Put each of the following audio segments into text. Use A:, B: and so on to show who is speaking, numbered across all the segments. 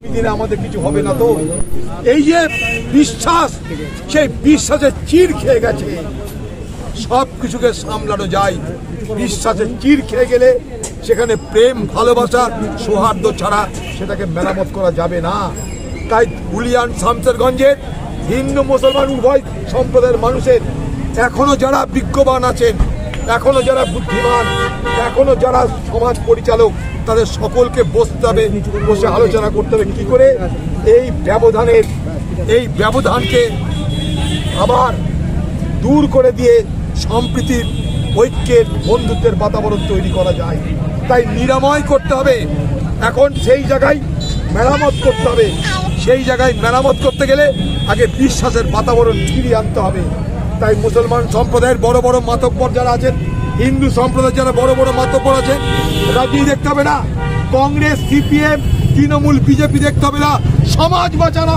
A: দিনে আমাদের কিছু হবে না তো। এই যে বিশ্বাস, সেই বিশ্বাসের চির খেয়ে গেছে। সব কিছুকে সামলানো যায়, বিশ্বাসের চির খেয়ে গেলে সেখানে প্রেম ভালোবাসা সৌহার্দ্য ছাড়া সেটাকে মেরামত করা যাবে না। তাই ধুলিয়ান শামসেরগঞ্জের হিন্দু মুসলমান উভয় সম্প্রদায়ের মানুষের এখনো যারা বিজ্ঞবান আছেন, এখনো যারা বুদ্ধিমান, এখনো যারা সমাজ পরিচালক, তাদের সকলকে বসতে হবে, বসে আলোচনা করতে হবে কি করে এই ব্যবধানকে আবার দূর করে দিয়ে সম্প্রীতির, ঐক্যের, বন্ধুত্বের বাতাবরণ তৈরি করা যায়। তাই নিরাময় করতে হবে, এখন সেই জায়গায় মেরামত করতে হবে। সেই জায়গায় মেরামত করতে গেলে আগে বিশ্বাসের বাতাবরণ ফিরিয়ে আনতে হবে। তাই মুসলমান সম্প্রদায়ের বড় বড় মাতব্বর যারা আছেন, হিন্দু সম্প্রদায়ের যারা বড় বড় মাতব্বর আছেন, রাজনীতি দেখতে হবে না, কংগ্রেস, সিপিএম, তৃণমূল, বিজেপি দেখতে হবে না, সমাজ বাঁচান।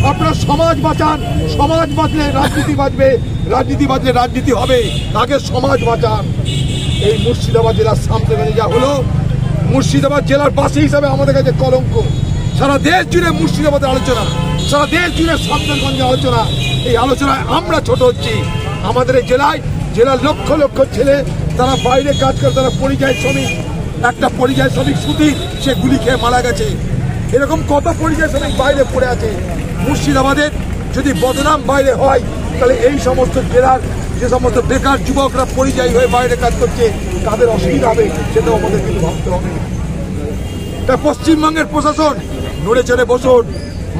A: আপনারা সমাজ বাঁচান। সমাজ বাঁচলে রাজনীতি বাঁচবে, রাজনীতি বাঁচলে রাজনীতি হবে। আগে সমাজ বাঁচান। এই মুর্শিদাবাদ জেলার শামসেরগঞ্জে যা হলো, মুর্শিদাবাদ জেলার বাসী হিসাবে আমাদের কাছে কলঙ্ক। সারা দেশ জুড়ে মুর্শিদাবাদের আলোচনা, সারা দেশ জুড়ে শামসেরগঞ্জের আলোচনা। এই আলোচনায় আমরা ছোট হচ্ছি। আমাদের এই জেলার লক্ষ লক্ষ ছেলে তারা বাইরে কাজ করে, তারা পরিযায়ী শ্রমিক। একটা পরিযায়ী শ্রমিক সুধীর, সে গুলি খেয়ে মারা গেছে। এরকম কত পরিযায়ী শ্রমিক বাইরে পড়ে আছে। মুর্শিদাবাদের যদি বদনাম বাইরে হয়, তাহলে এই সমস্ত জেলার যে সমস্ত বেকার যুবকরা পরিযায়ী হয়ে বাইরে কাজ করছে, তাদের অসুবিধা হবে, সেটাও আমাদের কিন্তু ভাবতে হবে। তা পশ্চিমবঙ্গের প্রশাসন নড়ে চড়ে বসুন,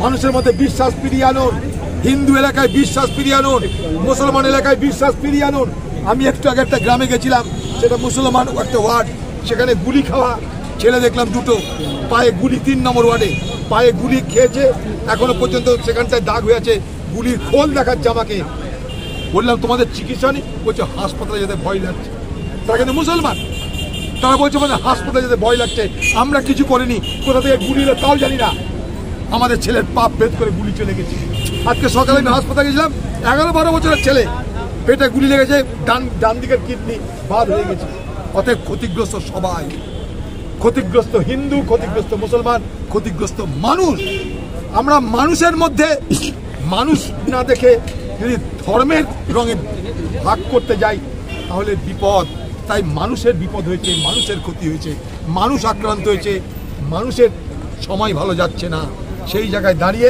A: মানুষের মধ্যে বিশ্বাস ফিরিয়ে আনুন। হিন্দু এলাকায় বিশ্বাস ফিরিয়ে আনুন, মুসলমান এলাকায় বিশ্বাস ফিরিয়ে আনুন। আমি একটু আগে একটা গ্রামে গেছিলাম, সেটা মুসলমান একটা ওয়ার্ড, সেখানে গুলি খাওয়া ছেলে দেখলাম দুটো, পায়ে গুলি, 3 নম্বর ওয়ার্ডে পায়ে গুলি খেয়েছে, এখনো পর্যন্ত সেখানটায় দাগ হয়ে আছে, গুলির খোল দেখাচ্ছে আমাকে। বললাম তোমাদের চিকিৎসা নেই? বলছে হাসপাতালে যেতে ভয় লাগছে। তারা কিন্তু মুসলমান, তারা বলছে মানে হাসপাতালে যেতে ভয় লাগছে, আমরা কিছু করিনি, কোথা থেকে গুলি এলো তাও জানি না, আমাদের ছেলের পাপ ভেদ করে গুলি চলে গেছে। আজকে সকালে আমি হাসপাতালে গেছিলাম, 11-12 বছরের ছেলে, পেটে গুলি লেগেছে, ডান দিকের কিডনি বাদ হয়ে গেছে। অতএব ক্ষতিগ্রস্ত সবাই, ক্ষতিগ্রস্ত হিন্দু, ক্ষতিগ্রস্ত মুসলমান, ক্ষতিগ্রস্ত মানুষ। আমরা মানুষের মধ্যে মানুষ না দেখে যদি ধর্মের রঙে ভাগ করতে যাই, তাহলে বিপদ। তাই মানুষের বিপদ হয়েছে, মানুষের ক্ষতি হয়েছে, মানুষ আক্রান্ত হয়েছে, মানুষের সময় ভালো যাচ্ছে না। সেই জায়গায় দাঁড়িয়ে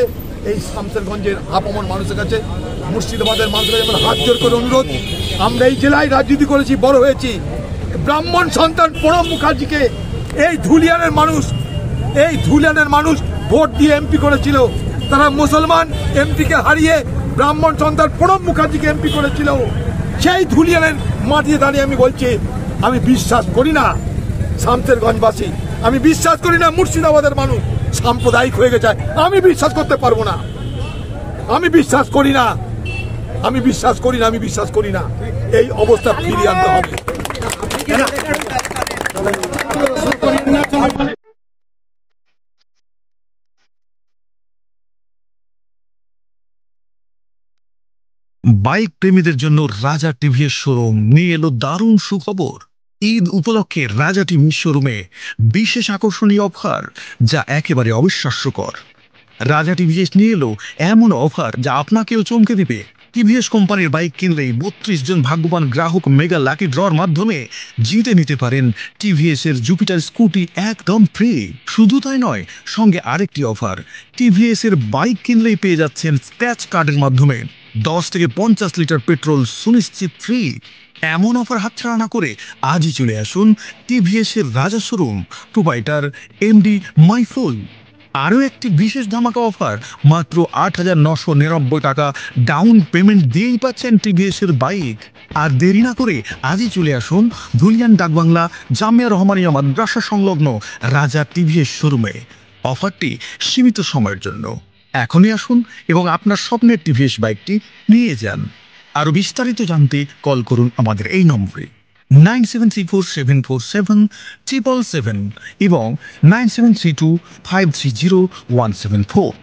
A: এই শামসেরগঞ্জের আপামর মানুষের কাছে, মুর্শিদাবাদের মানুষের কাছে আমার হাত জোর করে অনুরোধ, আমরা এই জেলায় রাজনীতি করেছি, বড় হয়েছি। ব্রাহ্মণ সন্তান প্রণব মুখার্জিকে এই ধুলিয়ানের মানুষ ভোট দিয়ে এমপি করেছিল। তারা মুসলমান এমপিকে হারিয়ে ব্রাহ্মণ সন্তান প্রণব মুখার্জিকে এমপি করেছিল। সেই ধুলিয়ানের মাটিতে দাঁড়িয়ে আমি বলছি, আমি বিশ্বাস করি না শামসেরগঞ্জবাসী, আমি বিশ্বাস করি না মুর্শিদাবাদের মানুষ সাম্প্রদায়িক হয়ে গেছে। আমি বিশ্বাস করতে পারবো না, আমি বিশ্বাস করি না, আমি বিশ্বাস করি না, আমি বিশ্বাস করি না। এই অবস্থা ফিরিয়ে আনতে হবে।
B: বাইক প্রেমীদের জন্য রাজা টিভিএস শোরুম নিয়ে এলো দারুণ সুখবর। ঈদ উপলক্ষে রাজা টিভিএস শোরুমে বিশেষ আকর্ষণীয় অফার, যা একেবারে অবিশ্বাস্যকর। রাজা টিভিএস নিয়ে এলো এমন অফার যা আপনাকেও চমকে দিবে। টিভিএস কোম্পানির বাইক কিনলেই 32 জন ভাগ্যবান গ্রাহক মেগা লাকি ড্রর মাধ্যমে জিতে নিতে পারেন টিভিএস এর জুপিটার স্কুটি একদম ফ্রি। শুধু তাই নয়, সঙ্গে আরেকটি অফার, টিভিএস এর বাইক কিনলেই পেয়ে যাচ্ছেন স্ক্র্যাচ কার্ডের মাধ্যমে 10 থেকে 50 লিটার পেট্রোল সুনিশ্চিত ফ্রি। এমন অফার হাতছাড়া না করে আজই চলে আসুন টিভিএস এর রাজা শোরুম, প্রোপাইটার এমডি মাইফুল। আরও একটি বিশেষ ধামাকা অফার, মাত্র 8,999 টাকা ডাউন পেমেন্ট দিয়েই পাচ্ছেন টিভিএস এর বাইক। আর দেরি না করে আজই চলে আসুন ধুলিয়ান ডাকবাংলা জামিয়া রহমানিয়া মাদ্রাসা সংলগ্ন রাজা টিভিএস শোরুমে। অফারটি সীমিত সময়ের জন্য। এখনই আসুন এবং আপনার স্বপ্নের টিভিএস বাইকটি নিয়ে যান। আরও বিস্তারিত জানতে কল করুন আমাদের এই নম্বরে 9734747777 এবং 9732530174।